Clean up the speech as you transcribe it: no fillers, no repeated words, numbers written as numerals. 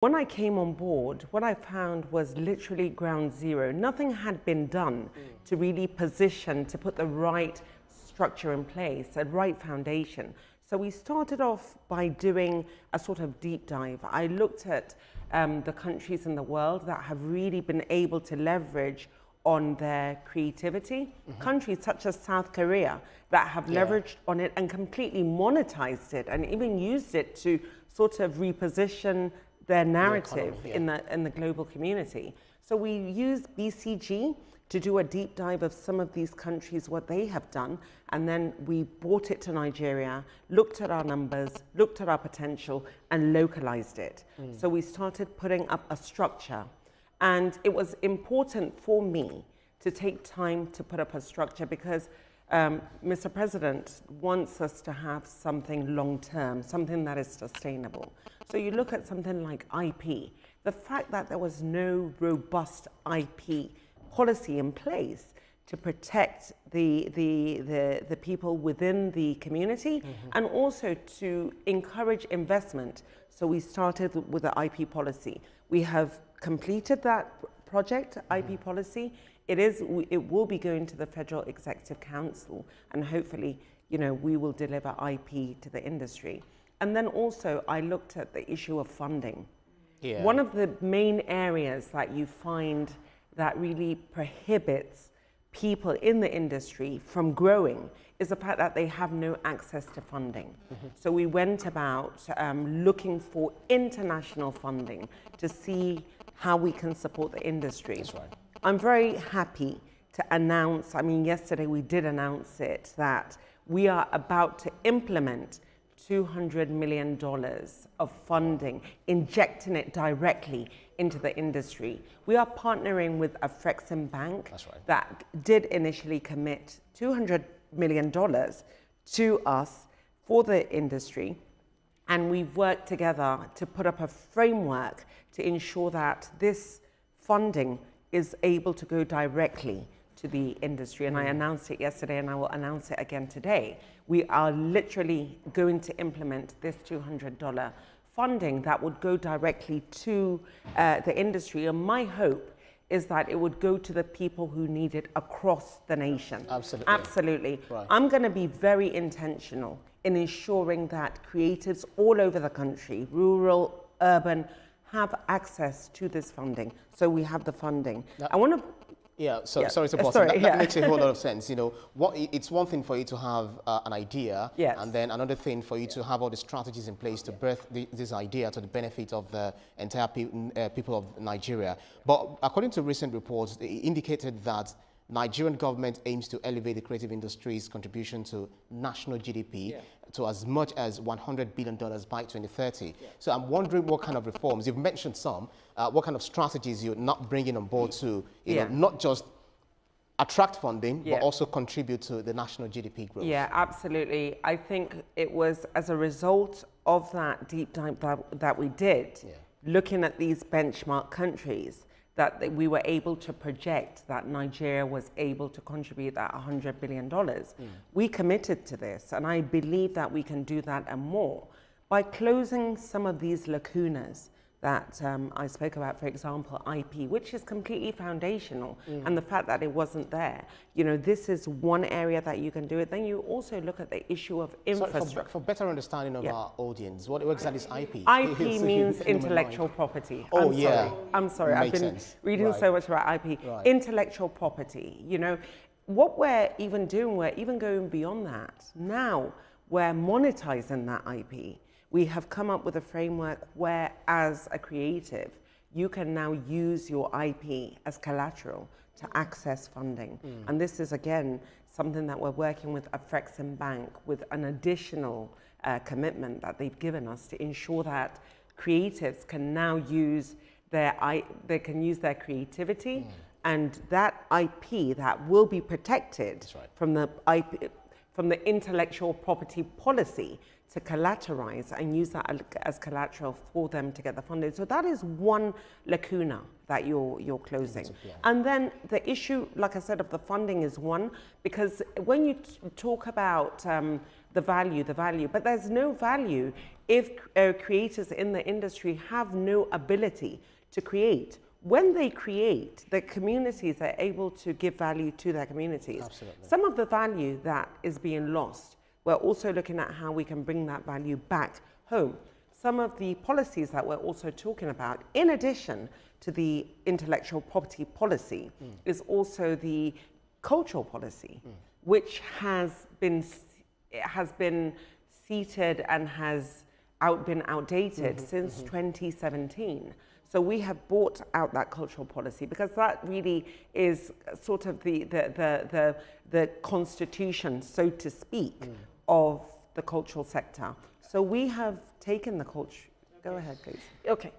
When I came on board, what I found was literally ground zero. Nothing had been done to really position, to put the right structure in place, a right foundation. So we started off by doing a sort of deep dive. I looked at the countries in the world that have really been able to leverage on their creativity. Countries such as South Korea that have leveraged on it and completely monetized it and even used it to sort of reposition their narrative in the global community. So we used BCG to do a deep dive of some of these countries, what they have done, and then we brought it to Nigeria, looked at our numbers, looked at our potential, and localized it. So we started putting up a structure. And it was important for me to take time to put up a structure because Mr. President wants us to have something long-term, something that is sustainable. So you look at something like IP, the fact that there was no robust IP policy in place to protect the people within the community and also to encourage investment. So we started with the IP policy. We have completed that project, IP policy. It will be going to the Federal Executive Council, and hopefully, we will deliver IP to the industry. And then also, I looked at the issue of funding. One of the main areas that you find that really prohibits people in the industry from growing is the fact that they have no access to funding. So we went about looking for international funding to see how we can support the industry. That's right. I'm very happy to announce, yesterday we did announce it, that we are about to implement $200 million of funding, injecting it directly into the industry. We are partnering with a Frexim Bank that did initially commit $200 million to us for the industry. And we've worked together to put up a framework to ensure that this funding is able to go directly to the industry. And I announced it yesterday and I will announce it again today. We are literally going to implement this $200 funding that would go directly to the industry. And my hope is that it would go to the people who need it across the nation. Absolutely. Absolutely. Right. I'm going to be very intentional in ensuring that creatives all over the country, rural, urban, have access to this funding. So we have the funding. Now, I want to... Sorry to pause. That makes a whole lot of sense. It's one thing for you to have an idea, and then another thing for you to have all the strategies in place to birth this idea to the benefit of the entire people of Nigeria. But according to recent reports, they indicated that Nigerian government aims to elevate the creative industry's contribution to national GDP to as much as $100 billion by 2030. So I'm wondering what kind of reforms, you've mentioned some, what kind of strategies you're not bringing on board to, not just attract funding, but also contribute to the national GDP growth. Yeah, absolutely. I think it was as a result of that deep dive that we did, looking at these benchmark countries, that we were able to project that Nigeria was able to contribute that $100 billion. We committed to this, and I believe that we can do that and more by closing some of these lacunas that I spoke about, for example, IP, which is completely foundational, and the fact that it wasn't there. This is one area that you can do it. Then you also look at the issue of infrastructure. For better understanding of our audience, what exactly is IP? IP means intellectual property. I'm sorry. I've been reading so much about IP. Intellectual property. What we're even doing, we're even going beyond that. Now we're monetizing that IP. We have come up with a framework where, as a creative, you can now use your IP as collateral to access funding. And this is, again, something that we're working with a Frexim Bank with an additional commitment that they've given us to ensure that creatives can now use their creativity, and that IP that will be protected from the IP from the intellectual property policy to collateralize and use that as collateral for them to get the funding. So that is one lacuna that you're closing. And then the issue, like I said, of the funding is one, because when you talk about the value, but there's no value if creators in the industry have no ability to create. When they create, the communities are able to give value to their communities. Absolutely. Some of the value that is being lost, we're also looking at how we can bring that value back home. Some of the policies that we're also talking about, in addition to the intellectual property policy, is also the cultural policy, which has been seated and has been outdated since 2017. So we have brought out that cultural policy because that really is sort of the constitution, so to speak, of the cultural sector. So we have taken the culture. Go ahead, please. Okay.